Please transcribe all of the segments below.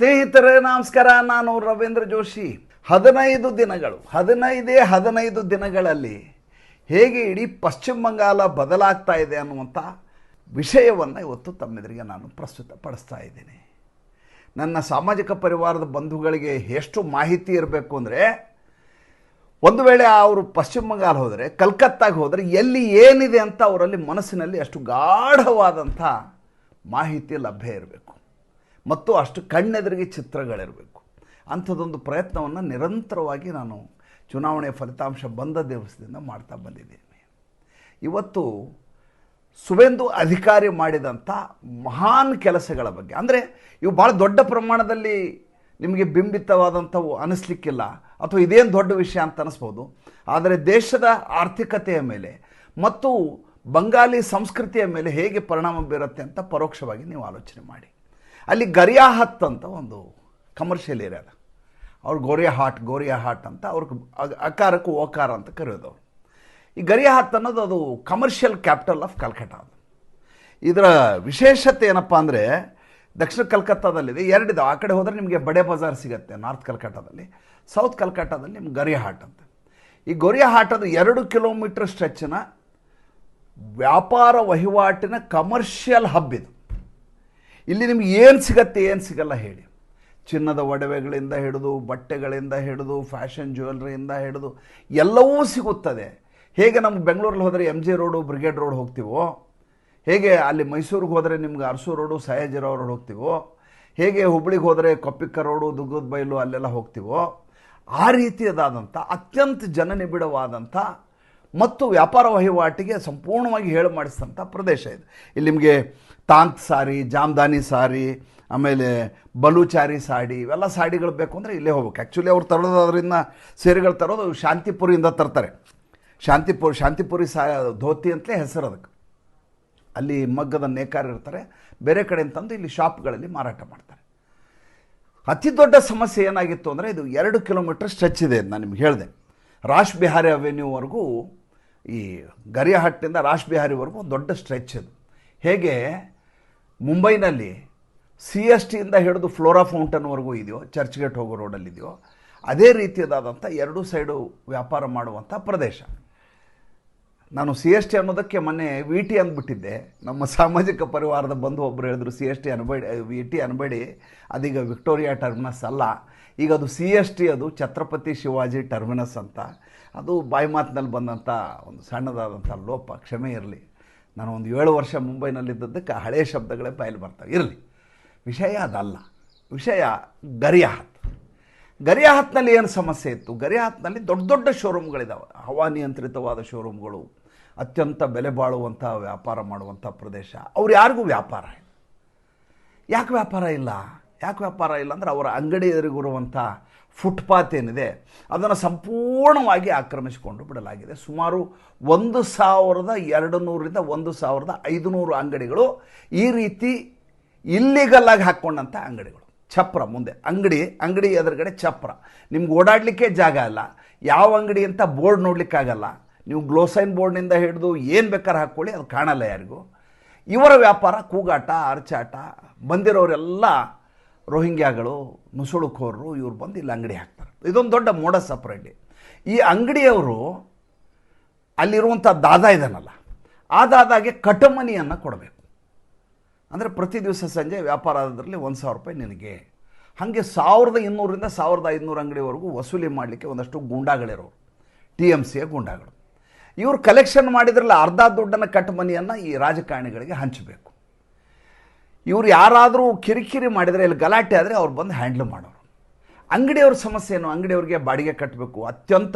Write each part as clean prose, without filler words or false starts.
ಸ್ನೇಹಿತರೇ ನಮಸ್ಕಾರ. ನಾನು ರವೀಂದ್ರ ಜೋಶಿ. 15 ದಿನಗಳಲ್ಲಿ ಹೇಗೆ ಇಡೀ ಪಶ್ಚಿಮ ಬಂಗಾಳ ಬದಲಾಗ್ತಾ ಇದೆ ಅನ್ನುವಂಥ ವಿಷಯವನ್ನು ಇವತ್ತು ತಮ್ಮೆದುರಿಗೆ ನಾನು ಪ್ರಸ್ತುತಪಡಿಸ್ತಾ ಇದ್ದೀನಿ. ನನ್ನ ಸಾಮಾಜಿಕ ಪರಿವಾರದ ಬಂಧುಗಳಿಗೆ ಎಷ್ಟು ಮಾಹಿತಿ ಇರಬೇಕು ಅಂದರೆ, ಒಂದು ವೇಳೆ ಅವರು ಪಶ್ಚಿಮ ಬಂಗಾಳ ಹೋದರೆ, ಕಲ್ಕತ್ತಾಗೆ ಹೋದರೆ ಎಲ್ಲಿ ಏನಿದೆ ಅಂತ ಅವರಲ್ಲಿ ಮನಸ್ಸಿನಲ್ಲಿ ಅಷ್ಟು ಗಾಢವಾದಂಥ ಮಾಹಿತಿ ಲಭ್ಯ ಇರಬೇಕು ಮತ್ತು ಅಷ್ಟು ಕಣ್ಣೆದುರಿಗೆ ಚಿತ್ರಗಳಿರಬೇಕು. ಅಂಥದ್ದೊಂದು ಪ್ರಯತ್ನವನ್ನು ನಿರಂತರವಾಗಿ ನಾನು ಚುನಾವಣೆ ಫಲಿತಾಂಶ ಬಂದ ದಿವಸದಿಂದ ಮಾಡ್ತಾ ಬಂದಿದ್ದೀನಿ. ಇವತ್ತು ಸುವೇಂದು ಅಧಿಕಾರಿ ಮಾಡಿದಂಥ ಮಹಾನ್ ಕೆಲಸಗಳ ಬಗ್ಗೆ, ಅಂದರೆ ಇವು ಭಾಳ ದೊಡ್ಡ ಪ್ರಮಾಣದಲ್ಲಿ ನಿಮಗೆ ಬಿಂಬಿತವಾದಂಥವು ಅನ್ನಿಸ್ಲಿಕ್ಕಿಲ್ಲ ಅಥವಾ ಇದೇನು ದೊಡ್ಡ ವಿಷಯ ಅಂತ ಅನ್ನಿಸ್ಬೋದು. ಆದರೆ ದೇಶದ ಆರ್ಥಿಕತೆಯ ಮೇಲೆ ಮತ್ತು ಬಂಗಾಲಿ ಸಂಸ್ಕೃತಿಯ ಮೇಲೆ ಹೇಗೆ ಪರಿಣಾಮ ಬೀರುತ್ತೆ ಅಂತ ಪರೋಕ್ಷವಾಗಿ ನೀವು ಆಲೋಚನೆ ಮಾಡಿ. ಅಲ್ಲಿ ಗರಿಯಾಹತ್ ಅಂತ ಒಂದು ಕಮರ್ಷಿಯಲ್ ಏರಿಯಾ ಅದ. ಅವ್ರು ಗೋರಿಯಾ ಹಾಟ್ ಅಂತ ಅವ್ರಿಗೆ ಅಕಾರಕ್ಕೆ ಓಕಾರ ಅಂತ ಕರೆಯೋದವ್ರು. ಈ ಗರಿಯಾಹತ್ ಅನ್ನೋದು ಅದು ಕಮರ್ಷಿಯಲ್ ಕ್ಯಾಪಿಟಲ್ ಆಫ್ ಕಲ್ಕಟ್ಟ. ಅದು ಇದರ ವಿಶೇಷತೆ ಏನಪ್ಪ ಅಂದರೆ, ದಕ್ಷಿಣ ಕಲ್ಕತ್ತಾದಲ್ಲಿದೆ, ಎರಡಿದಾವೆ. ಆ ಕಡೆ ಹೋದರೆ ನಿಮಗೆ ಬಡೆ ಬಜಾರ್ ಸಿಗುತ್ತೆ ನಾರ್ತ್ ಕಲ್ಕಟ್ಟಾದಲ್ಲಿ, ಸೌತ್ ಕಲ್ಕಟ್ಟಾದಲ್ಲಿ ನಿಮ್ಗೆ ಗರಿಯಾಹಾಟ್ ಅಂತ. ಈ ಗೋರಿಯಾಹಾಟ್ ಅದು 2 ಕಿಲೋಮೀಟರ್ ಸ್ಟ್ರೆಚ್ನ ವ್ಯಾಪಾರ ವಹಿವಾಟಿನ ಕಮರ್ಷಿಯಲ್ ಹಬ್ ಇದು. ಇಲ್ಲಿ ನಿಮ್ಗೆ ಏನು ಸಿಗತ್ತೆ ಏನು ಸಿಗಲ್ಲ ಹೇಳಿ. ಚಿನ್ನದ ಒಡವೆಗಳಿಂದ ಹಿಡಿದು, ಬಟ್ಟೆಗಳಿಂದ ಹಿಡಿದು, ಫ್ಯಾಷನ್ ಜ್ಯುವೆಲ್ರಿಯಿಂದ ಹಿಡಿದು ಎಲ್ಲವೂ ಸಿಗುತ್ತದೆ. ಹೇಗೆ ನಮ್ಗೆ ಬೆಂಗಳೂರಲ್ಲಿ ಹೋದರೆ MG ರೋಡು, ಬ್ರಿಗೇಡ್ ರೋಡ್ ಹೋಗ್ತೀವೋ, ಹೇಗೆ ಅಲ್ಲಿ ಮೈಸೂರಿಗೆ ಹೋದರೆ ನಿಮ್ಗೆ ಅರಸು ರೋಡು, ಸಯಾಜಿರಾವ್ ರೋಡ್ ಹೋಗ್ತೀವೋ, ಹೇಗೆ ಹುಬ್ಳಿಗೆ ಹೋದರೆ ಕೊಪ್ಪಿಕ ರೋಡು, ದುಗ್ಗದ ಬೈಲು ಅಲ್ಲೆಲ್ಲ ಹೋಗ್ತೀವೋ, ಆ ರೀತಿಯದಾದಂಥ ಅತ್ಯಂತ ಜನನಿಬಿಡವಾದಂಥ ಮತ್ತು ವ್ಯಾಪಾರ ವಹಿವಾಟಿಗೆ ಸಂಪೂರ್ಣವಾಗಿ ಹೇಳು ಮಾಡಿಸಿದಂಥ ಪ್ರದೇಶ ಇದು. ಇಲ್ಲಿ ನಿಮಗೆ ತಾಂತ್ ಸಾರಿ, ಜಾಮ್ದಾನಿ ಸಾರಿ, ಆಮೇಲೆ ಬಲೂಚಾರಿ ಸಾಡಿ, ಇವೆಲ್ಲ ಸಾಡಿಗಳು ಬೇಕು ಅಂದರೆ ಇಲ್ಲೇ ಹೋಗ್ಬೇಕು. ಆ್ಯಕ್ಚುಲಿ ಅವ್ರು ತರೋದು, ಅದರಿಂದ ಸೀರೆಗಳು ತರೋದು ಶಾಂತಿಪುರಿಯಿಂದ ತರ್ತಾರೆ. ಶಾಂತಿಪುರಿ ಧೋತಿ ಅಂತಲೇ ಹೆಸರು ಅದಕ್ಕೆ. ಅಲ್ಲಿ ಮಗ್ಗದ ನೇಕಾರ ಇರ್ತಾರೆ, ಬೇರೆ ಕಡೆ ಅಂತಂದು ಇಲ್ಲಿ ಶಾಪ್ಗಳಲ್ಲಿ ಮಾರಾಟ ಮಾಡ್ತಾರೆ. ಅತಿ ದೊಡ್ಡ ಸಮಸ್ಯೆ ಏನಾಗಿತ್ತು ಅಂದರೆ, ಇದು 2 ಕಿಲೋಮೀಟರ್ ಸ್ಟ್ರೆಚ್ ಇದೆ. ನಾನು ನಿಮ್ಗೆ ಹೇಳಿದೆ, ರಾಶ್ ಬಿಹಾರಿ ಅವೆನ್ಯೂವರೆಗೂ, ಈ ಗರಿಯಾಹಟ್ಟಿಂದ ರಾಶ್ ಬಿಹಾರಿವರೆಗೂ ಒಂದು ದೊಡ್ಡ ಸ್ಟ್ರೆಚ್ ಇದು. ಹೇಗೆ ಮುಂಬೈನಲ್ಲಿ CSTಯಿಂದ ಹಿಡಿದು ಫ್ಲೋರಾ ಫೌಂಟನ್ವರೆಗೂ ಇದೆಯೋ, ಚರ್ಚ್ ಗೇಟ್ ಹೋಗೋ ರೋಡಲ್ಲಿದೆಯೋ, ಅದೇ ರೀತಿಯದಾದಂಥ 2 ಸೈಡು ವ್ಯಾಪಾರ ಮಾಡುವಂಥ ಪ್ರದೇಶ. ನಾನು CST ಅನ್ನೋದಕ್ಕೆ ಮೊನ್ನೆ VT ಅಂದ್ಬಿಟ್ಟಿದ್ದೆ. ನಮ್ಮ ಸಾಮಾಜಿಕ ಪರಿವಾರದ ಬಂಧು ಒಬ್ಬರು ಹೇಳಿದ್ರು, CST ಅನ್ಬೇಡಿ, VT ಅನ್ಬೇಡಿ, ಅದೀಗ ವಿಕ್ಟೋರಿಯಾ ಟರ್ಮಿನಸ್ ಅಲ್ಲ, ಈಗ ಅದು CST, ಅದು ಛತ್ರಪತಿ ಶಿವಾಜಿ ಟರ್ಮಿನಸ್ ಅಂತ. ಅದು ಬಾಯಿ ಮಾತಿನಲ್ಲಿ ಬಂದಂಥ ಒಂದು ಸಣ್ಣದಾದಂಥ ಲೋಪ, ಕ್ಷಮೆ ಇರಲಿ. ನಾನು ಒಂದು 7 ವರ್ಷ ಮುಂಬೈನಲ್ಲಿದ್ದದ್ದಕ್ಕೆ ಹಳೆಯ ಶಬ್ದಗಳೇ ಬಾಯಲ್ಲಿ ಬರ್ತವೆ. ಇರಲಿ, ವಿಷಯ ಅದಲ್ಲ. ವಿಷಯ ಗರಿಯಾಹತ್ನಲ್ಲಿ ಏನು ಸಮಸ್ಯೆ ಇತ್ತು? ಗರಿಯಾಹತ್ನಲ್ಲಿ ದೊಡ್ಡ ದೊಡ್ಡ ಶೋರೂಮ್ಗಳಿದ್ದಾವೆ, ಹವಾನಿಯಂತ್ರಿತವಾದ ಶೋರೂಮ್ಗಳು, ಅತ್ಯಂತ ಬೆಲೆ ಬಾಳುವಂಥ ವ್ಯಾಪಾರ ಮಾಡುವಂಥ ಪ್ರದೇಶ. ಅವ್ರು ಯಾರಿಗೂ ವ್ಯಾಪಾರ ಇಲ್ಲ. ಯಾಕೆ ವ್ಯಾಪಾರ ಇಲ್ಲ ಅಂದರೆ, ಅವರ ಅಂಗಡಿ ಎದುರಿಗಿರುವಂಥ ಫುಟ್ಪಾತ್ ಏನಿದೆ ಅದನ್ನು ಸಂಪೂರ್ಣವಾಗಿ ಆಕ್ರಮಿಸಿಕೊಂಡು ಬಿಡಲಾಗಿದೆ. ಸುಮಾರು 1200ರಿಂದ 1500 ಅಂಗಡಿಗಳು ಈ ರೀತಿ ಇಲ್ಲಿಗಲ್ಲಾಗಿ ಹಾಕ್ಕೊಂಡಂಥ ಅಂಗಡಿಗಳು. ಛಪ್ರ ಮುಂದೆ ಅಂಗಡಿ ಎದುರುಗಡೆ ಛಪ್ರ, ನಿಮ್ಗೆ ಓಡಾಡಲಿಕ್ಕೆ ಜಾಗ ಇಲ್ಲ. ಯಾವ ಅಂಗಡಿ ಅಂತ ಬೋರ್ಡ್ ನೋಡಲಿಕ್ಕಾಗಲ್ಲ. ನೀವು ಗ್ಲೋಸೈನ್ ಬೋರ್ಡ್ನಿಂದ ಹಿಡಿದು ಏನು ಬೇಕಾದ್ರೆ ಹಾಕ್ಕೊಳ್ಳಿ, ಅದು ಕಾಣಲ್ಲ ಯಾರಿಗೂ. ಇವರ ವ್ಯಾಪಾರ ಕೂಗಾಟ, ಅರಚಾಟ. ಬಂದಿರೋರೆಲ್ಲ ರೋಹಿಂಗ್ಯಾಗಳು, ನುಸುಳುಕೋರರು, ಇವ್ರು ಬಂದು ಇಲ್ಲಿ ಅಂಗಡಿ ಹಾಕ್ತಾರೆ. ಇದೊಂದು ದೊಡ್ಡ ಮೋಡಸ್ ಆಪರೇಂಡಿ. ಈ ಅಂಗಡಿಯವರು ಅಲ್ಲಿರುವಂಥ ದಾದಾ ಇದನ್ನಲ್ಲ, ಆ ದಾದಾಗೆ ಕಟಮನಿಯನ್ನು ಕೊಡಬೇಕು. ಅಂದರೆ ಪ್ರತಿ ದಿವಸ ಸಂಜೆ ವ್ಯಾಪಾರ ಆದದ್ರಲ್ಲಿ 1000 ರೂಪಾಯಿ ನಿನಗೆ. ಹಾಗೆ 1200ರಿಂದ 1500 ಅಂಗಡಿವರೆಗೂ ವಸೂಲಿ ಮಾಡಲಿಕ್ಕೆ ಒಂದಷ್ಟು ಗೂಂಡಾಗಳಿರೋರು, TMCಯ ಗೂಂಡಾಗಳು. ಇವರು ಕಲೆಕ್ಷನ್ ಮಾಡಿದ್ರಲ್ಲ ಅರ್ಧ ದುಡ್ಡನ್ನು ಕಟಮನಿಯನ್ನು ಈ ರಾಜಕಾರಣಿಗಳಿಗೆ ಹಂಚಬೇಕು. ಇವರು ಯಾರಾದರೂ ಕಿರಿಕಿರಿ ಮಾಡಿದರೆ, ಇಲ್ಲಿ ಗಲಾಟೆ ಆದರೆ ಅವ್ರು ಬಂದು ಹ್ಯಾಂಡ್ಲ್ ಮಾಡೋರು. ಅಂಗಡಿಯವ್ರ ಸಮಸ್ಯೆ ಏನು? ಅಂಗಡಿಯವ್ರಿಗೆ ಬಾಡಿಗೆ ಕಟ್ಟಬೇಕು. ಅತ್ಯಂತ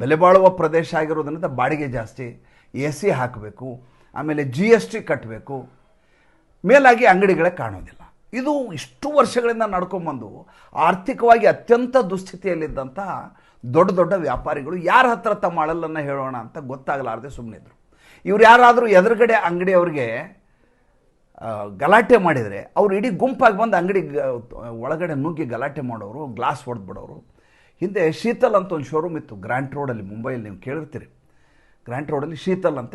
ಬೆಲೆ ಬಾಳುವ ಪ್ರದೇಶ ಆಗಿರೋದ್ರಿಂದ ಬಾಡಿಗೆ ಜಾಸ್ತಿ, AC ಹಾಕಬೇಕು, ಆಮೇಲೆ GST ಕಟ್ಟಬೇಕು. ಮೇಲಾಗಿ ಅಂಗಡಿಗಳೇ ಕಾಣೋದಿಲ್ಲ. ಇದು ಇಷ್ಟು ವರ್ಷಗಳಿಂದ ನಡ್ಕೊಂಬಂದು ಆರ್ಥಿಕವಾಗಿ ಅತ್ಯಂತ ದುಸ್ಥಿತಿಯಲ್ಲಿದ್ದಂಥ ದೊಡ್ಡ ದೊಡ್ಡ ವ್ಯಾಪಾರಿಗಳು ಯಾರ ಹತ್ರ ತಮ್ಮ ಅಳಲನ್ನು ಹೇಳೋಣ ಅಂತ ಗೊತ್ತಾಗಲಾರದೆ ಸುಮ್ಮನಿದ್ರು. ಇವ್ರು ಯಾರಾದರೂ ಎದುರುಗಡೆ ಅಂಗಡಿಯವ್ರಿಗೆ ಗಲಾಟೆ ಮಾಡಿದರೆ ಅವರು ಇಡೀ ಗುಂಪಾಗಿ ಬಂದು ಅಂಗಡಿ ಒಳಗಡೆ ನುಗ್ಗಿ ಗಲಾಟೆ ಮಾಡೋರು, ಗ್ಲಾಸ್ ಹೊಡೆದ್ಬಿಡೋರು. ಹಿಂದೆ ಶೀತಲ್ ಅಂತ ಒಂದು ಶೋರೂಮ್ ಇತ್ತು ಗ್ರ್ಯಾಂಟ್ ರೋಡಲ್ಲಿ, ಮುಂಬೈಯಲ್ಲಿ. ನೀವು ಕೇಳಿರ್ತೀರಿ, ಗ್ರ್ಯಾಂಟ್ ರೋಡಲ್ಲಿ ಶೀತಲ್ ಅಂತ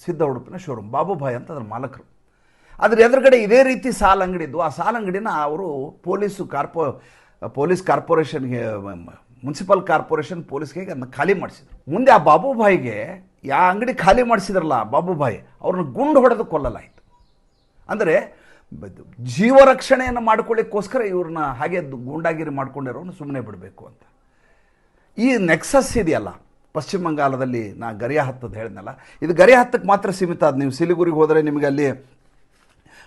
ಸಿದ್ಧ ಉಡುಪಿನ ಶೋರೂಮ್, ಬಾಬುಭಾಯ್ ಅಂತ ಅದರ ಮಾಲಕರು. ಅದ್ರ ಎದುರುಗಡೆ ಇದೇ ರೀತಿ ಸಾಲ ಅಂಗಡಿ ಇದ್ವು. ಆ ಸಾಲ ಅಂಗಡಿನ ಅವರು ಪೊಲೀಸ್ ಕಾರ್ಪೊರೇಷನ್ಗೆ, ಮುನ್ಸಿಪಲ್ ಕಾರ್ಪೊರೇಷನ್ ಪೊಲೀಸ್ಗೆ ಅದನ್ನ ಖಾಲಿ ಮಾಡಿಸಿದ್ರು. ಮುಂದೆ ಆ ಬಾಬುಭಾಯಿಗೆ ಅಂಗಡಿ ಖಾಲಿ ಮಾಡಿಸಿದ್ರಲ್ಲ ಬಾಬುಭಾಯಿ, ಅವ್ರನ್ನ ಗುಂಡು ಹೊಡೆದು ಕೊಲ್ಲಲಾಯಿತು. ಅಂದರೆ ಜೀವರಕ್ಷಣೆಯನ್ನು ಮಾಡ್ಕೊಳ್ಳಿಕ್ಕೋಸ್ಕರ ಇವ್ರನ್ನ ಹಾಗೆ ಗೂಂಡಾಗಿರಿ ಮಾಡ್ಕೊಂಡಿರೋನು ಸುಮ್ಮನೆ ಬಿಡಬೇಕು ಅಂತ. ಈ ನೆಕ್ಸಸ್ ಇದೆಯಲ್ಲ ಪಶ್ಚಿಮ ಬಂಗಾಳದಲ್ಲಿ, ನಾ ಗರಿಯ ಹತ್ತದ ಹೇಳಿದ್ನಲ್ಲ, ಇದು ಗರಿಯ ಹತ್ತಕ್ಕೆ ಮಾತ್ರ ಸೀಮಿತ. ಅದು ನೀವು ಸಿಲಿಗುರಿಗೆ ಹೋದರೆ ನಿಮಗೆ ಅಲ್ಲಿ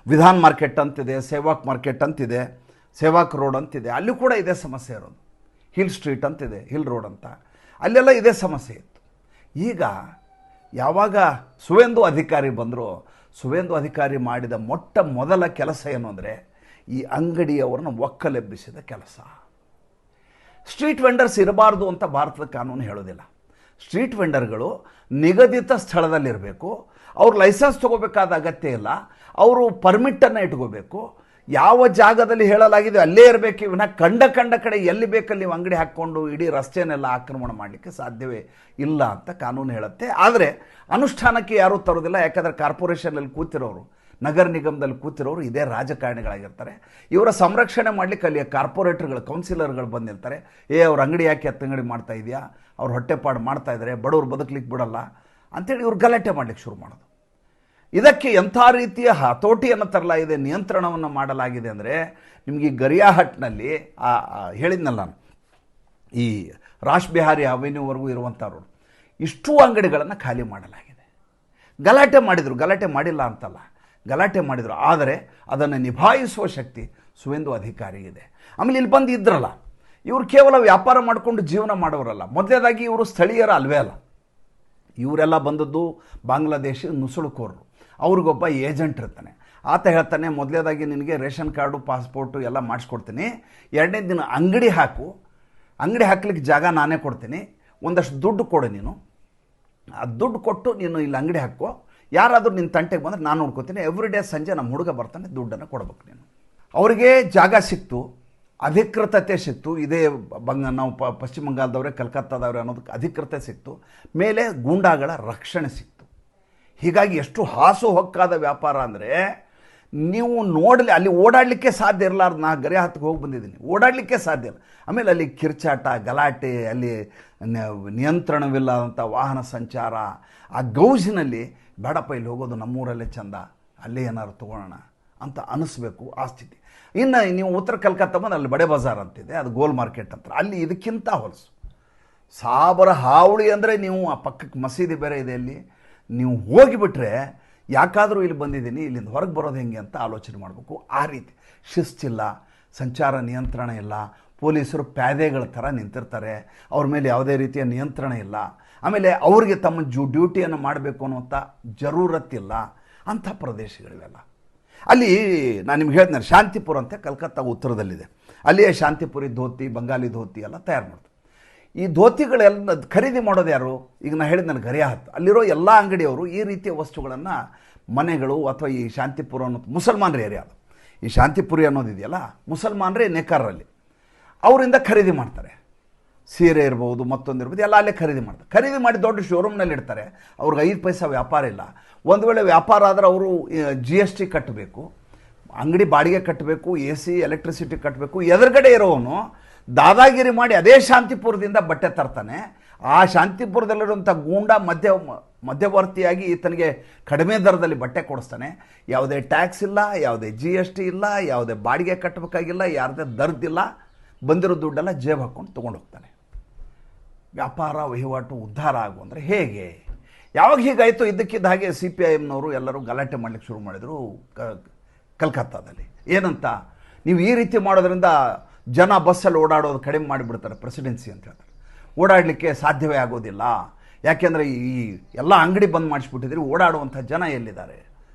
ವಿಧಾನ್ ಮಾರ್ಕೆಟ್ ಅಂತಿದೆ, ಸೇವಾಕ್ ಮಾರ್ಕೆಟ್ ಅಂತಿದೆ, ಸೇವಾಕ್ ರೋಡ್ ಅಂತಿದೆ, ಅಲ್ಲಿ ಕೂಡ ಇದೇ ಸಮಸ್ಯೆ ಇರೋದು. ಹಿಲ್ ಸ್ಟ್ರೀಟ್ ಅಂತಿದೆ, ಹಿಲ್ ರೋಡ್ ಅಂತ, ಅಲ್ಲೆಲ್ಲ ಇದೇ ಸಮಸ್ಯೆ ಇತ್ತು. ಈಗ ಯಾವಾಗ ಸುವೇಂದು ಅಧಿಕಾರಿ ಬಂದರು, ಸುವೇಂದು ಅಧಿಕಾರಿ ಮಾಡಿದ ಮೊದಲ ಕೆಲಸ ಏನು ಅಂದರೆ ಈ ಅಂಗಡಿಯವರನ್ನು ಒಕ್ಕಲೆಬ್ಬಿಸಿದ ಕೆಲಸ. ಸ್ಟ್ರೀಟ್ ವೆಂಡರ್ಸ್ ಇರಬಾರ್ದು ಅಂತ ಭಾರತದ ಕಾನೂನು ಹೇಳೋದಿಲ್ಲ. ಸ್ಟ್ರೀಟ್ ವೆಂಡರ್ಗಳು ನಿಗದಿತ ಸ್ಥಳದಲ್ಲಿರಬೇಕು, ಅವ್ರು ಲೈಸೆನ್ಸ್ ತೊಗೋಬೇಕಾದ ಅಗತ್ಯ ಇಲ್ಲ, ಅವರು ಪರ್ಮಿಟನ್ನು ಇಟ್ಕೋಬೇಕು, ಯಾವ ಜಾಗದಲ್ಲಿ ಹೇಳಲಾಗಿದೆ ಅಲ್ಲೇ ಇರಬೇಕು. ಇವನ್ನ ಕಂಡ ಕಡೆ ಎಲ್ಲಿ ಬೇಕಲ್ಲಿ ನೀವು ಅಂಗಡಿ ಹಾಕ್ಕೊಂಡು ಇಡೀ ರಸ್ತೆಯನ್ನೆಲ್ಲ ಆಕ್ರಮಣ ಮಾಡಲಿಕ್ಕೆ ಸಾಧ್ಯವೇ ಇಲ್ಲ ಅಂತ ಕಾನೂನು ಹೇಳುತ್ತೆ. ಆದರೆ ಅನುಷ್ಠಾನಕ್ಕೆ ಯಾರೂ ತರೋದಿಲ್ಲ. ಯಾಕಂದರೆ ಕಾರ್ಪೊರೇಷನಲ್ಲಿ ಕೂತಿರೋರು, ನಗರ ನಿಗಮದಲ್ಲಿ ಕೂತಿರೋರು ಇದೇ ರಾಜಕಾರಣಿಗಳಾಗಿರ್ತಾರೆ. ಇವರ ಸಂರಕ್ಷಣೆ ಮಾಡಲಿಕ್ಕೆ ಅಲ್ಲಿಯ ಕಾರ್ಪೊರೇಟರ್ಗಳು, ಕೌನ್ಸಿಲರ್ಗಳು ಬಂದಿರ್ತಾರೆ. ಅವ್ರ ಅಂಗಡಿ ಯಾಕೆ ಅಂಗಡಿ ಮಾಡ್ತಾ ಇದೆಯಾ, ಅವ್ರು ಹೊಟ್ಟೆಪಾಡು ಮಾಡ್ತಾ ಇದ್ದಾರೆ, ಬಡವ್ರು ಬದುಕಲಿಕ್ಕೆ ಬಿಡಲ್ಲ ಅಂಥೇಳಿ ಇವ್ರು ಗಲಾಟೆ ಮಾಡಲಿಕ್ಕೆ ಶುರು ಮಾಡೋದು. ಇದಕ್ಕೆ ಎಂಥ ರೀತಿಯ ಹತೋಟಿಯನ್ನು ತರಲಾಗಿದೆ, ನಿಯಂತ್ರಣವನ್ನು ಮಾಡಲಾಗಿದೆ ಅಂದರೆ ನಿಮಗೆ ಈ ಗರಿಯಾಹಟ್ನಲ್ಲಿ ಹೇಳಿದ್ನಲ್ಲ ನಾನು, ಈ ರಾಶ್ ಬಿಹಾರಿ ಅವೆನ್ಯೂವರೆಗೂ ಇರುವಂಥವ್ರು ಇಷ್ಟೂ ಅಂಗಡಿಗಳನ್ನು ಖಾಲಿ ಮಾಡಲಾಗಿದೆ. ಗಲಾಟೆ ಮಾಡಿದರು, ಗಲಾಟೆ ಮಾಡಿಲ್ಲ ಅಂತಲ್ಲ, ಗಲಾಟೆ ಮಾಡಿದರು. ಆದರೆ ಅದನ್ನು ನಿಭಾಯಿಸುವ ಶಕ್ತಿ ಸುವೇಂದು ಅಧಿಕಾರಿಗಿದೆ. ಆಮೇಲೆ ಇಲ್ಲಿ ಬಂದು ಇದ್ರಲ್ಲ, ಇವರು ಕೇವಲ ವ್ಯಾಪಾರ ಮಾಡಿಕೊಂಡು ಜೀವನ ಮಾಡೋರಲ್ಲ. ಮೊದಲನೇದಾಗಿ ಇವರು ಸ್ಥಳೀಯರ ಅಲ್ವೇ ಅಲ್ಲ, ಇವರೆಲ್ಲ ಬಂದದ್ದು ಬಾಂಗ್ಲಾದೇಶ ನುಸುಳುಕೋರರು. ಅವ್ರಿಗೊಬ್ಬ ಏಜೆಂಟ್ ಇರ್ತಾನೆ. ಆತ ಹೇಳ್ತಾನೆ, ಮೊದಲನೇದಾಗಿ ನಿನಗೆ ರೇಷನ್ ಕಾರ್ಡು, ಪಾಸ್ಪೋರ್ಟು ಎಲ್ಲ ಮಾಡಿಸ್ಕೊಡ್ತೀನಿ, ಎರಡನೇ ದಿನ ಅಂಗಡಿ ಹಾಕು, ಅಂಗಡಿ ಹಾಕ್ಲಿಕ್ಕೆ ಜಾಗ ನಾನೇ ಕೊಡ್ತೀನಿ, ಒಂದಷ್ಟು ದುಡ್ಡು ಕೊಡು ನೀನು, ಆ ದುಡ್ಡು ಕೊಟ್ಟು ನೀನು ಇಲ್ಲಿ ಅಂಗಡಿ ಹಾಕೋ, ಯಾರಾದರೂ ನಿನ್ನ ತಂಟೆಗೆ ಬಂದರೆ ನಾನು ನೋಡ್ಕೊತೀನಿ, ಎವ್ರಿ ಡೇ ಸಂಜೆ ನಮ್ಮ ಹುಡುಗ ಬರ್ತಾನೆ, ದುಡ್ಡನ್ನು ಕೊಡ್ಬೇಕು ನೀನು. ಅವರಿಗೆ ಜಾಗ ಸಿಕ್ತು, ಅಧಿಕೃತತೆ ಸಿಕ್ತು. ಇದೇ ನಾವು ಪಶ್ಚಿಮ ಬಂಗಾಳದವರೇ, ಕಲ್ಕತ್ತಾದವರೇ ಅನ್ನೋದಕ್ಕೆ ಅಧಿಕೃತತೆ ಸಿಕ್ತು. ಮೇಲೆ ಗೂಂಡಾಗಳ ರಕ್ಷಣೆ ಸಿಕ್ತು. ಹೀಗಾಗಿ ಎಷ್ಟು ಹಾಸು ಹೊಕ್ಕಾದ ವ್ಯಾಪಾರ ಅಂದರೆ ನೀವು ನೋಡಲಿ, ಅಲ್ಲಿ ಓಡಾಡಲಿಕ್ಕೆ ಸಾಧ್ಯ ಇರಲಾರ್ದು. ನಾ ಗರಿ ಹತ್ತಿಗೆ ಹೋಗಿ ಬಂದಿದ್ದೀನಿ, ಓಡಾಡಲಿಕ್ಕೆ ಸಾಧ್ಯ ಇಲ್ಲ. ಆಮೇಲೆ ಅಲ್ಲಿ ಕಿರ್ಚಾಟ, ಗಲಾಟೆ, ಅಲ್ಲಿ ನಿಯಂತ್ರಣವಿಲ್ಲದಂಥ ವಾಹನ ಸಂಚಾರ. ಆ ಗೌಜಿನಲ್ಲಿ ಬೇಡಪ್ಪ, ಇಲ್ಲಿ ಹೋಗೋದು ನಮ್ಮೂರಲ್ಲೇ ಚಂದ, ಅಲ್ಲೇ ಏನಾದ್ರು ತೊಗೊಳ್ಳೋಣ ಅಂತ ಅನ್ನಿಸ್ಬೇಕು, ಆ ಸ್ಥಿತಿ. ಇನ್ನು ನೀವು ಉತ್ತರ ಕಲ್ಕತ್ತಾ ಬಂದು ಅಲ್ಲಿ ಬಡೆ ಬಜಾರ್ ಅಂತಿದೆ, ಅದು ಗೋಲ್ ಮಾರ್ಕೆಟ್ ಅಂತ, ಅಲ್ಲಿ ಇದಕ್ಕಿಂತ ಹೊಲಸು. ಸಾಬರ ಹಾವಳಿ ಅಂದರೆ ನೀವು ಆ ಪಕ್ಕಕ್ಕೆ ಮಸೀದಿ ಬೇರೆ ಇದೆ, ಅಲ್ಲಿ ನೀವು ಹೋಗಿಬಿಟ್ರೆ ಯಾಕಾದರೂ ಇಲ್ಲಿ ಬಂದಿದ್ದೀನಿ, ಇಲ್ಲಿಂದ ಹೊರಗೆ ಬರೋದು ಹೆಂಗೆ ಅಂತ ಆಲೋಚನೆ ಮಾಡಬೇಕು. ಆ ರೀತಿ ಶಿಸ್ತಿಲ್ಲ, ಸಂಚಾರ ನಿಯಂತ್ರಣ ಇಲ್ಲ, ಪೊಲೀಸರು ಪ್ಯಾದೆಗಳ ಥರ ನಿಂತಿರ್ತಾರೆ, ಅವ್ರ ಮೇಲೆ ಯಾವುದೇ ರೀತಿಯ ನಿಯಂತ್ರಣ ಇಲ್ಲ. ಆಮೇಲೆ ಅವರಿಗೆ ತಮ್ಮ ಡ್ಯೂಟಿಯನ್ನು ಮಾಡಬೇಕು ಅನ್ನುವಂಥ ಜರೂರತ್ತಿಲ್ಲ ಅಂಥ ಪ್ರದೇಶಗಳಿವೆಲ್ಲ. ಅಲ್ಲಿ ನಾನು ನಿಮ್ಗೆ ಹೇಳ್ತೇನೆ, ಶಾಂತಿಪುರ ಅಂತ ಕಲ್ಕತ್ತಾ ಉತ್ತರದಲ್ಲಿದೆ. ಅಲ್ಲಿಯೇ ಶಾಂತಿಪುರಿ ಧೋತಿ, ಬಂಗಾಲಿ ಧೋತಿ ಎಲ್ಲ ತಯಾರು ಮಾಡ್ತಾರೆ. ಈ ಧೋತಿಗಳೆಲ್ಲ ಖರೀದಿ ಮಾಡೋದು ಯಾರು? ಈಗ ನಾನು ಹೇಳಿದ ನನಗೆ ಗರಿಯಾಹತ್, ಅಲ್ಲಿರೋ ಎಲ್ಲ ಅಂಗಡಿಯವರು ಈ ರೀತಿಯ ವಸ್ತುಗಳನ್ನು, ಮನೆಗಳು ಅಥವಾ ಈ ಶಾಂತಿಪುರ ಅನ್ನೋದು ಮುಸಲ್ಮಾನರ ಏರಿಯಾ, ಅದು ಈ ಶಾಂತಿಪುರಿ ಅನ್ನೋದಿದೆಯಲ್ಲ, ಮುಸಲ್ಮಾನರೇ ನೇಕಾರರಲ್ಲಿ, ಅವರಿಂದ ಖರೀದಿ ಮಾಡ್ತಾರೆ. ಸೀರೆ ಇರ್ಬೋದು, ಮತ್ತೊಂದು ಇರ್ಬೋದು, ಎಲ್ಲ ಅಲ್ಲೇ ಖರೀದಿ ಮಾಡ್ತಾರೆ. ಖರೀದಿ ಮಾಡಿ ದೊಡ್ಡ ಶೋರೂಮ್ನಲ್ಲಿ ಇಡ್ತಾರೆ. ಅವ್ರಿಗೆ 5 ಪೈಸಾ ವ್ಯಾಪಾರ ಇಲ್ಲ. ಒಂದು ವೇಳೆ ವ್ಯಾಪಾರ ಆದರೆ ಅವರು GST ಕಟ್ಟಬೇಕು, ಅಂಗಡಿ ಬಾಡಿಗೆ ಕಟ್ಟಬೇಕು, AC ಎಲೆಕ್ಟ್ರಿಸಿಟಿ ಕಟ್ಟಬೇಕು. ಎದುರುಗಡೆ ಇರೋವನು ದಾದಾಗಿರಿ ಮಾಡಿ ಅದೇ ಶಾಂತಿಪುರದಿಂದ ಬಟ್ಟೆ ತರ್ತಾನೆ. ಆ ಶಾಂತಿಪುರದಲ್ಲಿರುವಂಥ ಗೂಂಡ ಮಧ್ಯವರ್ತಿಯಾಗಿ ಈತನಿಗೆ ಕಡಿಮೆ ದರದಲ್ಲಿ ಬಟ್ಟೆ ಕೊಡಿಸ್ತಾನೆ. ಯಾವುದೇ ಟ್ಯಾಕ್ಸ್ ಇಲ್ಲ, ಯಾವುದೇ GST ಇಲ್ಲ, ಯಾವುದೇ ಬಾಡಿಗೆ ಕಟ್ಟಬೇಕಾಗಿಲ್ಲ, ಯಾರದೇ ದರ್ದಿಲ್ಲ. ಬಂದಿರೋ ದುಡ್ಡೆಲ್ಲ ಜೇಬ್ ಹಾಕ್ಕೊಂಡು ತೊಗೊಂಡು ಹೋಗ್ತಾನೆ. ವ್ಯಾಪಾರ ವಹಿವಾಟು ಉದ್ಧಾರ ಆಗು ಅಂದರೆ ಹೇಗೆ? ಯಾವಾಗ ಹೀಗಾಯಿತು, ಇದ್ದಕ್ಕಿದ್ದ ಹಾಗೆ CPIMನವರು ಎಲ್ಲರೂ ಗಲಾಟೆ ಮಾಡಲಿಕ್ಕೆ ಶುರು ಮಾಡಿದರು ಕಲ್ಕತ್ತಾದಲ್ಲಿ. ಏನಂತ, ನೀವು ಈ ರೀತಿ ಮಾಡೋದ್ರಿಂದ ಜನ ಬಸ್ಸಲ್ಲಿ ಓಡಾಡೋದು ಕಡಿಮೆ ಮಾಡಿಬಿಡ್ತಾರೆ, ಪ್ರೆಸಿಡೆನ್ಸಿ ಅಂತ ಹೇಳ್ತಾರೆ. ಓಡಾಡಲಿಕ್ಕೆ ಸಾಧ್ಯವೇ ಆಗೋದಿಲ್ಲ, ಯಾಕೆಂದರೆ ಈ ಎಲ್ಲ ಅಂಗಡಿ ಬಂದ್ ಮಾಡಿಸ್ಬಿಟ್ಟಿದ್ರಿ, ಓಡಾಡುವಂಥ ಜನ ಎಲ್ಲಿದ್ದಾರೆ,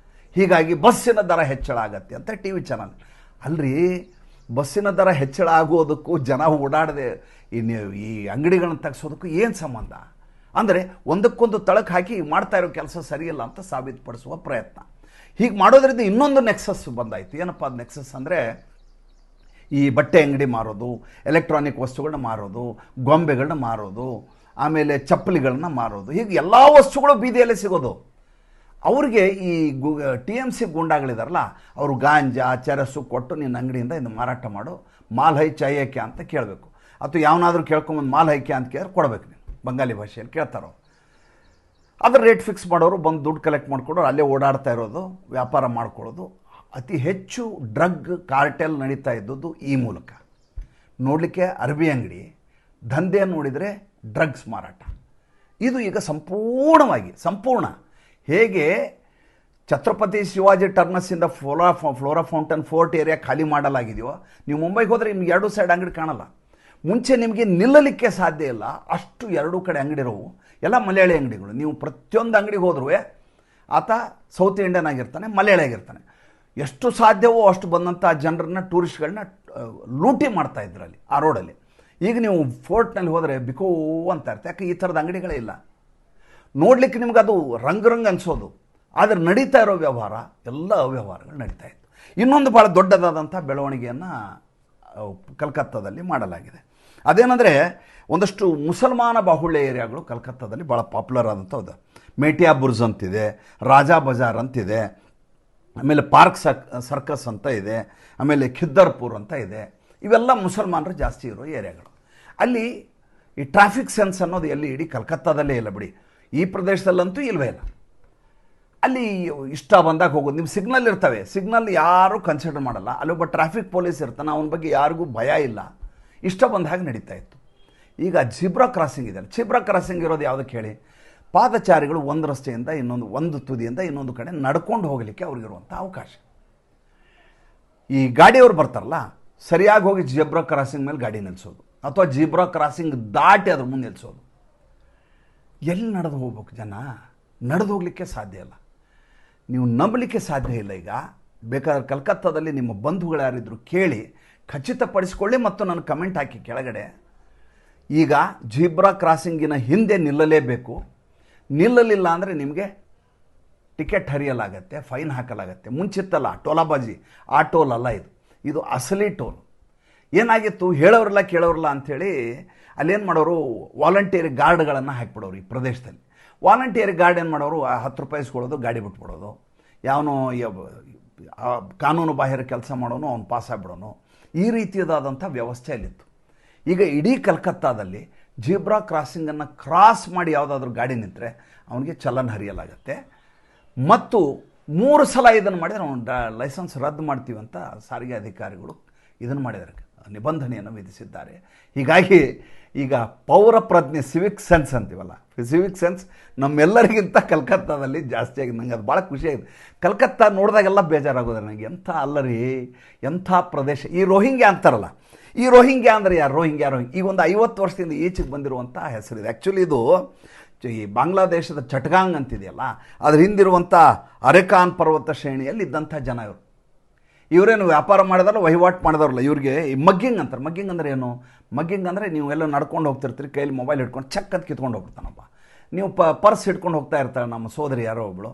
ಹೀಗಾಗಿ ಬಸ್ಸಿನ ದರ ಹೆಚ್ಚಳ ಆಗತ್ತೆ ಅಂತ TV ಚಾನಲ್. ಅಲ್ರಿ, ಬಸ್ಸಿನ ದರ ಹೆಚ್ಚಳ ಆಗೋದಕ್ಕೂ ಜನ ಓಡಾಡದೆ ಈ ಅಂಗಡಿಗಳನ್ನ ತೆಗೆಸೋದಕ್ಕೂ ಏನು ಸಂಬಂಧ? ಅಂದರೆ ಒಂದಕ್ಕೊಂದು ತಳಕ್ಕೆ ಹಾಕಿ ಮಾಡ್ತಾ ಇರೋ ಕೆಲಸ ಸರಿಯಿಲ್ಲ ಅಂತ ಸಾಬೀತುಪಡಿಸುವ ಪ್ರಯತ್ನ. ಹೀಗೆ ಮಾಡೋದ್ರಿಂದ ಇನ್ನೊಂದು ನೆಕ್ಸಸ್ ಬಂದಾಯಿತು. ಏನಪ್ಪ ಅದು ನೆಕ್ಸಸ್ ಅಂದರೆ, ಈ ಬಟ್ಟೆ ಅಂಗಡಿ ಮಾರೋದು, ಎಲೆಕ್ಟ್ರಾನಿಕ್ ವಸ್ತುಗಳನ್ನ ಮಾರೋದು, ಗೊಂಬೆಗಳನ್ನ ಮಾರೋದು, ಆಮೇಲೆ ಚಪ್ಪಲಿಗಳನ್ನ ಮಾರೋದು, ಹೀಗೆ ಎಲ್ಲ ವಸ್ತುಗಳು ಬೀದಿಯಲ್ಲೇ ಸಿಗೋದು. ಅವ್ರಿಗೆ ಈ TMC ಗೂಂಡಾಗಳಿದಾರಲ್ಲ, ಅವರು ಗಾಂಜಾ ಚರಸು ಕೊಟ್ಟು ನಿನ್ನ ಅಂಗಡಿಯಿಂದ ಇದು ಮಾರಾಟ ಮಾಡು, ಮಾಲ್ ಹೈ ಚಾಯೆ ಕ್ಯಾ ಅಂತ ಕೇಳಬೇಕು. ಅಥವಾ ಯಾವನಾದರೂ ಕೇಳ್ಕೊಂಬಂದು ಮಾಲ್ ಹೈ ಕ್ಯಾ ಅಂತ ಕೇಳಿದ್ರೆ ಕೊಡಬೇಕು. ನೀವು ಬಂಗಾಲಿ ಭಾಷೆಯಲ್ಲಿ ಕೇಳ್ತಾರೋ, ಅದ್ರ ರೇಟ್ ಫಿಕ್ಸ್ ಮಾಡೋರು ಬಂದು ದುಡ್ಡು ಕಲೆಕ್ಟ್ ಮಾಡ್ಕೊಡೋರು, ಅಲ್ಲೇ ಓಡಾಡ್ತಾ ಇರೋದು, ವ್ಯಾಪಾರ ಮಾಡ್ಕೊಳ್ಳೋದು. ಅತಿ ಹೆಚ್ಚು ಡ್ರಗ್ ಕಾರ್ಟೆಲ್ ನಡೀತಾ ಇದ್ದದ್ದು ಈ ಮೂಲಕ. ನೋಡಲಿಕ್ಕೆ ಅರಬಿ ಅಂಗಡಿ, ದಂಧೆ ನೋಡಿದರೆ ಡ್ರಗ್ಸ್ ಮಾರಾಟ. ಇದು ಈಗ ಸಂಪೂರ್ಣ ಹೇಗೆ ಛತ್ರಪತಿ ಶಿವಾಜಿ ಟರ್ನಸ್ಸಿಂದ ಫ್ಲೋರಾ ಫೌಂಟನ್ ಫೋರ್ಟ್ ಏರಿಯಾ ಖಾಲಿ ಮಾಡಲಾಗಿದೆಯೋ, ನೀವು ಮುಂಬೈಗೆ ಹೋದರೆ ನಿಮ್ಗೆ ಎರಡು ಸೈಡ್ ಅಂಗಡಿ ಕಾಣಲ್ಲ. ಮುಂಚೆ ನಿಮಗೆ ನಿಲ್ಲಲಿಕ್ಕೆ ಸಾಧ್ಯ ಇಲ್ಲ, ಅಷ್ಟು ಎರಡೂ ಕಡೆ ಅಂಗಡಿ ಇರೋವು, ಎಲ್ಲ ಮಲಯಾಳಿ ಅಂಗಡಿಗಳು. ನೀವು ಪ್ರತಿಯೊಂದು ಅಂಗಡಿಗೆ ಹೋದ್ರೂ ಆತ ಸೌತ್ ಇಂಡಿಯನ್ ಆಗಿರ್ತಾನೆ, ಮಲಯಾಳಿ ಆಗಿರ್ತಾನೆ. ಎಷ್ಟು ಸಾಧ್ಯವೋ ಅಷ್ಟು ಬಂದಂಥ ಜನರನ್ನ, ಟೂರಿಸ್ಟ್ಗಳನ್ನ ಲೂಟಿ ಮಾಡ್ತಾ ಇದ್ರಲ್ಲಿ ಆ ರೋಡಲ್ಲಿ. ಈಗ ನೀವು ಫೋರ್ಟ್ನಲ್ಲಿ ಹೋದರೆ ಬಿಕೋ ಅಂತ ಇರ್ತೆ, ಯಾಕೆ ಈ ಥರದ ಅಂಗಡಿಗಳೇ ಇಲ್ಲ. ನೋಡಲಿಕ್ಕೆ ನಿಮ್ಗೆ ಅದು ರಂಗ್ ಅನಿಸೋದು, ಆದರೆ ನಡೀತಾ ಇರೋ ವ್ಯವಹಾರ ಎಲ್ಲ ಅವ್ಯವಹಾರಗಳು ನಡೀತಾ ಇತ್ತು. ಇನ್ನೊಂದು ಭಾಳ ದೊಡ್ಡದಾದಂಥ ಬೆಳವಣಿಗೆಯನ್ನು ಕಲ್ಕತ್ತಾದಲ್ಲಿ ಮಾಡಲಾಗಿದೆ. ಅದೇನೆಂದರೆ, ಒಂದಷ್ಟು ಮುಸಲ್ಮಾನ ಬಾಹುಳ್ಯ ಏರಿಯಾಗಳು ಕಲ್ಕತ್ತಾದಲ್ಲಿ ಭಾಳ ಪಾಪ್ಯುಲರ್ ಆದಂಥದ್ದು. ಮೇಟಿಯಾ ಬುರ್ಜ್ ಅಂತಿದೆ, ರಾಜಾ ಬಜಾರ್ ಅಂತಿದೆ, ಆಮೇಲೆ ಪಾರ್ಕ್ ಸರ್ಕಸ್ ಅಂತ ಇದೆ, ಆಮೇಲೆ ಖಿದ್ದರ್ಪುರ್ ಅಂತ ಇದೆ. ಇವೆಲ್ಲ ಮುಸಲ್ಮಾನರು ಜಾಸ್ತಿ ಇರೋ ಏರಿಯಾಗಳು. ಅಲ್ಲಿ ಈ ಟ್ರಾಫಿಕ್ ಸೆನ್ಸ್ ಅನ್ನೋದು ಎಲ್ಲಿ ಇಡೀ ಕಲ್ಕತ್ತಾದಲ್ಲೇ ಇಲ್ಲ ಬಿಡಿ, ಈ ಪ್ರದೇಶದಲ್ಲಂತೂ ಇಲ್ಲವೇ ಇಲ್ಲ. ಅಲ್ಲಿ ಇಷ್ಟ ಬಂದಾಗ ಹೋಗೋದು. ನಿಮ್ಮ ಸಿಗ್ನಲ್ ಇರ್ತವೆ, ಸಿಗ್ನಲ್ ಯಾರೂ ಕನ್ಸಿಡರ್ ಮಾಡಲ್ಲ. ಅಲ್ಲೊಬ್ಬ ಟ್ರಾಫಿಕ್ ಪೊಲೀಸ್ ಇರ್ತಾನೆ, ಅವನ ಬಗ್ಗೆ ಯಾರಿಗೂ ಭಯ ಇಲ್ಲ, ಇಷ್ಟ ಬಂದ ಹಾಗೆ ನಡೀತಾ ಇತ್ತು. ಈಗ ಜಿಬ್ರಾ ಕ್ರಾಸಿಂಗ್ ಇದೆ. ಜಿಬ್ರಾ ಕ್ರಾಸಿಂಗ್ ಇರೋದು ಯಾವುದಕ್ಕೆ ಹೇಳಿ, ಪಾದಚಾರಿಗಳು ಒಂದು ರಸ್ತೆಯಿಂದ ಒಂದು ತುದಿಯಿಂದ ಇನ್ನೊಂದು ಕಡೆ ನಡ್ಕೊಂಡು ಹೋಗಲಿಕ್ಕೆ ಅವ್ರಿಗಿರುವಂಥ ಅವಕಾಶ. ಈ ಗಾಡಿಯವರು ಬರ್ತಾರಲ್ಲ, ಸರಿಯಾಗಿ ಹೋಗಿ ಜಿಬ್ರಾ ಕ್ರಾಸಿಂಗ್ ಮೇಲೆ ಗಾಡಿ ನಿಲ್ಲಿಸೋದು, ಅಥವಾ ಜಿಬ್ರಾ ಕ್ರಾಸಿಂಗ್ ದಾಟಿ ಅದ್ರ ಮುಂದೆ ನಿಲ್ಲಿಸೋದು. ಎಲ್ಲಿ ನಡೆದು ಹೋಗ್ಬೇಕು ಜನ? ನಡೆದು ಹೋಗಲಿಕ್ಕೆ ಸಾಧ್ಯ ಇಲ್ಲ, ನೀವು ನಂಬಲಿಕ್ಕೆ ಸಾಧ್ಯ ಇಲ್ಲ. ಈಗ ಬೇಕಾದ್ರೆ ಕಲ್ಕತ್ತಾದಲ್ಲಿ ನಿಮ್ಮ ಬಂಧುಗಳು ಯಾರಿದ್ರು ಕೇಳಿ ಖಚಿತಪಡಿಸ್ಕೊಳ್ಳಿ ಮತ್ತು ನಾನು ಕಮೆಂಟ್ ಹಾಕಿ ಕೆಳಗಡೆ. ಈಗ ಜಿಬ್ರಾ ಕ್ರಾಸಿಂಗಿನ ಹಿಂದೆ ನಿಲ್ಲಲೇಬೇಕು. ನಿಲ್ಲಲಿಲ್ಲ ಅಂದರೆ ನಿಮಗೆ ಟಿಕೆಟ್ ಹರಿಯಲಾಗತ್ತೆ, ಫೈನ್ ಹಾಕಲಾಗತ್ತೆ. ಮುಂಚಿತ್ತಲ್ಲ ಟೋಲಾಬಾಜಿ, ಆ ಟೋಲ್ ಅಲ್ಲ ಇದು ಅಸಲಿ ಟೋಲ್. ಏನಾಗಿತ್ತು, ಹೇಳೋರಿಲ್ಲ ಕೇಳೋರಿಲ್ಲ ಅಂಥೇಳಿ ಅಲ್ಲೇನು ಮಾಡೋರು, ವಾಲಂಟಿಯರ್ ಗಾರ್ಡ್ಗಳನ್ನು ಹಾಕಿಬಿಡೋರು ಈ ಪ್ರದೇಶದಲ್ಲಿ. ವಾಲಂಟಿಯರ್ ಗಾರ್ಡ್ ಏನು ಮಾಡೋರು, 10 ರೂಪಾಯಿ ಇಸ್ಕೊಳ್ಳೋದು, ಗಾಡಿ ಬಿಟ್ಬಿಡೋದು. ಯಾವನೋ ಕಾನೂನು ಬಾಹಿರ ಕೆಲಸ ಮಾಡೋನು ಅವ್ನು ಪಾಸ್ ಆಗಿಬಿಡೋನು. ಈ ರೀತಿಯಾದಂಥ ವ್ಯವಸ್ಥೆ ಅಲ್ಲಿತ್ತು. ಈಗ ಇಡೀ ಕಲ್ಕತ್ತಾದಲ್ಲಿ ಜಿಬ್ರಾ ಕ್ರಾಸಿಂಗನ್ನು ಕ್ರಾಸ್ ಮಾಡಿ ಯಾವುದಾದ್ರೂ ಗಾಡಿ ನಿಂತರೆ ಅವನಿಗೆ ಚಲನ್ ಹರಿಯಲಾಗತ್ತೆ. ಮತ್ತು 3 ಸಲ ಇದನ್ನು ಮಾಡಿದರೆ ಅವನು ಲೈಸೆನ್ಸ್ ರದ್ದು ಮಾಡ್ತೀವಿ ಅಂತ ಸಾರಿಗೆ ಅಧಿಕಾರಿಗಳು ಇದನ್ನು ಮಾಡಿದ್ದಾರೆ, ನಿಬಂಧನೆಯನ್ನು ವಿಧಿಸಿದ್ದಾರೆ. ಹೀಗಾಗಿ ಈಗ ಪೌರ ಪ್ರಜ್ಞೆ, ಸಿವಿಕ್ ಸೆನ್ಸ್ ಅಂತೀವಲ್ಲ, ಸಿವಿಕ್ ಸೆನ್ಸ್ ನಮ್ಮೆಲ್ಲರಿಗಿಂತ ಕಲ್ಕತ್ತಾದಲ್ಲಿ ಜಾಸ್ತಿ ಆಗಿದೆ. ನನಗೆ ಅದು ಭಾಳ ಖುಷಿಯಾಗಿದೆ. ಕಲ್ಕತ್ತಾ ನೋಡಿದಾಗೆಲ್ಲ ಬೇಜಾರಾಗೋದು ನನಗೆ. ಎಂಥ ಅಲ್ಲರಿ, ಎಂಥ ಪ್ರದೇಶ. ಈ ರೋಹಿಂಗ್ಯಾ ಅಂತಾರಲ್ಲ, ಈ ರೋಹಿಂಗ್ಯಾ ಅಂದರೆ ಯಾರು? ರೋಹಿಂಗ್ಯಾ ಈಗ ಒಂದು 50 ವರ್ಷದಿಂದ ಈಚೆಗೆ ಬಂದಿರುವಂಥ ಹೆಸರಿದೆ. ಆ್ಯಕ್ಚುಲಿ ಇದು ಈ ಬಾಂಗ್ಲಾದೇಶದ ಚಟ್ಗಾಂಗ್ ಅಂತಿದೆಯಲ್ಲ, ಅದ್ರ ಹಿಂದಿರುವಂಥ ಅರೆಕಾನ್ ಪರ್ವತ ಶ್ರೇಣಿಯಲ್ಲಿ ಇದ್ದಂಥ ಜನ ಇವರು. ಇವರೇನು ವ್ಯಾಪಾರ ಮಾಡಿದಾರಲ್ಲ, ವಹಿವಾಟು ಮಾಡಿದವ್ರಲ್ಲ, ಇವ್ರಿಗೆ ಈ ಮಗ್ಗಿಂಗ್ ಅಂತಾರೆ. ಮಗ್ಗಿಂಗ್ ಅಂದರೆ ಏನು? ಮಗ್ಗಿಂಗ್ ಅಂದರೆ ನೀವು ಎಲ್ಲ ನಡ್ಕೊಂಡು ಹೋಗ್ತಿರ್ತೀರಿ, ಕೈಯಲ್ಲಿ ಮೊಬೈಲ್ ಹಿಡ್ಕೊಂಡು ಚಕ್ ಅಂತ ಕಿತ್ಕೊಂಡು ಹೋಗ್ಬಿಡ್ತಾನಪ್ಪ. ನೀವು ಪರ್ಸ್ ಹಿಡ್ಕೊಂಡು ಹೋಗ್ತಾ ಇರ್ತಾರೆ, ನಮ್ಮ ಸೋದರಿ ಯಾರೋ ಒಬ್ಬಳು,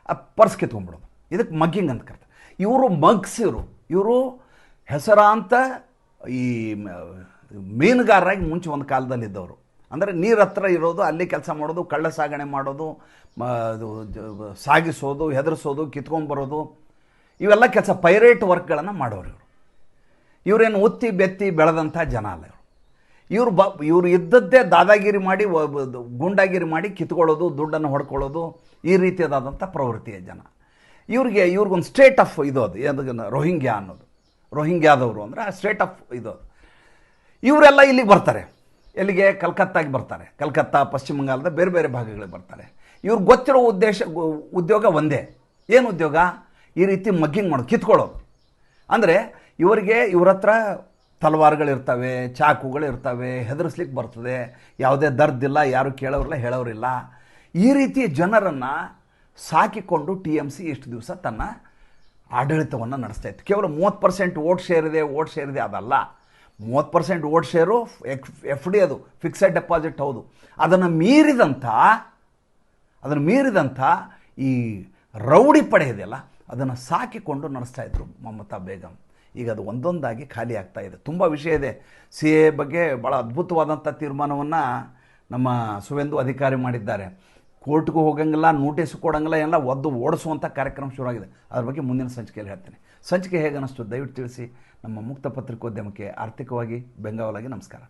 ಆ ಪರ್ಸ್ ಕಿತ್ಕೊಂಡ್ಬಿಡೋದು. ಇದಕ್ಕೆ ಮಗ್ಗಿಂಗ್ ಅಂತ ಕರ್ತಾರೆ. ಇವರು ಮಗ್ಸ್, ಇವರು ಹೆಸರಾಂತ ಈ ಮೀನುಗಾರರಾಗಿ ಮುಂಚೆ ಒಂದು ಕಾಲದಲ್ಲಿ ಇದ್ದವರು. ಅಂದರೆ ನೀರು ಹತ್ರ ಇರೋದು, ಅಲ್ಲಿ ಕೆಲಸ ಮಾಡೋದು, ಕಳ್ಳ ಸಾಗಣೆ ಮಾಡೋದು, ಸಾಗಿಸೋದು, ಹೆದರಿಸೋದು, ಕಿತ್ಕೊಂಡ್ಬರೋದು, ಇವೆಲ್ಲ ಕೆಲಸ ಪೈರೇಟ್ ವರ್ಕ್ಗಳನ್ನು ಮಾಡೋರು. ಇವರೇನು ಉತ್ತಿ ಬೆತ್ತಿ ಬೆಳೆದಂಥ ಜನ ಅಲ್ಲ ಇವರು. ಇವರು ಇದ್ದದ್ದೇ ದಾದಾಗಿರಿ ಮಾಡಿ, ಗುಂಡಾಗಿರಿ ಮಾಡಿ ಕಿತ್ಕೊಳ್ಳೋದು, ದುಡ್ಡನ್ನು ಹೊಡ್ಕೊಳ್ಳೋದು, ಈ ರೀತಿಯಾದಂಥ ಪ್ರವೃತ್ತಿಯ ಜನ. ಇವ್ರಿಗೊಂದು ಸ್ಟೇಟ್ ಆಫ್ ಇದು, ಅದು ರೋಹಿಂಗ್ಯಾ ಅನ್ನೋದು. ರೋಹಿಂಗ್ಯಾದವರು ಅಂದರೆ ಆ ಸ್ಟೇಟ್ ಆಫ್ ಇದು. ಇವರೆಲ್ಲ ಇಲ್ಲಿಗೆ ಬರ್ತಾರೆ. ಎಲ್ಲಿಗೆ? ಕಲ್ಕತ್ತಾಗೆ ಬರ್ತಾರೆ. ಕಲ್ಕತ್ತಾ, ಪಶ್ಚಿಮ ಬಂಗಾಳದ ಬೇರೆ ಬೇರೆ ಭಾಗಗಳಿಗೆ ಬರ್ತಾರೆ. ಇವ್ರಿಗೆ ಗೊತ್ತಿರೋ ಉದ್ಯೋಗ ಒಂದೇ. ಏನು ಉದ್ಯೋಗ? ಈ ರೀತಿ ಮಗ್ಗಿಂಗ್ ಮಾಡೋದು, ಕಿತ್ಕೊಳ್ಳೋದು. ಅಂದರೆ ಇವ್ರ ಹತ್ರ ತಲವಾರುಗಳಿರ್ತವೆ, ಚಾಕುಗಳಿರ್ತವೆ, ಹೆದರಿಸ್ಲಿಕ್ಕೆ ಬರ್ತದೆ, ಯಾವುದೇ ದರ್ದಿಲ್ಲ, ಯಾರು ಕೇಳೋರಿಲ್ಲ, ಹೇಳೋರಿಲ್ಲ. ಈ ರೀತಿಯ ಜನರನ್ನು ಸಾಕಿಕೊಂಡು TMC ಇಷ್ಟು ದಿವಸ ತನ್ನ ಆಡಳಿತವನ್ನು ನಡೆಸ್ತಾ ಇತ್ತು. ಕೇವಲ 30% ವೋಟ್ ಶೇರ್ ಇದೆ ಅದಲ್ಲ. 30% ವೋಟ್ ಶೇರು FD, ಅದು ಫಿಕ್ಸೆಡ್ ಡೆಪಾಸಿಟ್. ಹೌದು. ಅದನ್ನು ಮೀರಿದಂಥ ಈ ರೌಡಿ ಪಡೆ ಇದೆಯಲ್ಲ, ಅದನ್ನು ಸಾಕಿಕೊಂಡು ನಡೆಸ್ತಾ ಇದ್ರು ಮಮತಾ ಬೇಗಂ. ಈಗ ಅದು ಒಂದೊಂದಾಗಿ ಖಾಲಿ ಆಗ್ತಾ ಇದೆ. ತುಂಬ ವಿಷಯ ಇದೆ. CA ಬಗ್ಗೆ ಭಾಳ ಅದ್ಭುತವಾದಂಥ ತೀರ್ಮಾನವನ್ನು ನಮ್ಮ ಸುವೇಂದು ಅಧಿಕಾರಿ ಮಾಡಿದ್ದಾರೆ. ಕೋರ್ಟ್ಗೂ ಹೋಗಂಗಿಲ್ಲ, ನೋಟಿಸ್ ಕೊಡಂಗಿಲ್ಲ, ಎಲ್ಲ ಒದ್ದು ಓಡಿಸುವಂಥ ಕಾರ್ಯಕ್ರಮ ಶುರುವಾಗಿದೆ. ಅದ್ರ ಬಗ್ಗೆ ಮುಂದಿನ ಸಂಚಿಕೆಯಲ್ಲಿ ಹೇಳ್ತೀನಿ. ಸಂಚಿಕೆ ಹೇಗೆ ಅನ್ನಿಸ್ತು ದಯವಿಟ್ಟು ತಿಳಿಸಿ. ನಮ್ಮ ಮುಕ್ತ ಪತ್ರಿಕೋದ್ಯಮಕ್ಕೆ ಆರ್ಥಿಕವಾಗಿ ಬೆಂಗಾವಲಾಗಿ ನಮಸ್ಕಾರ.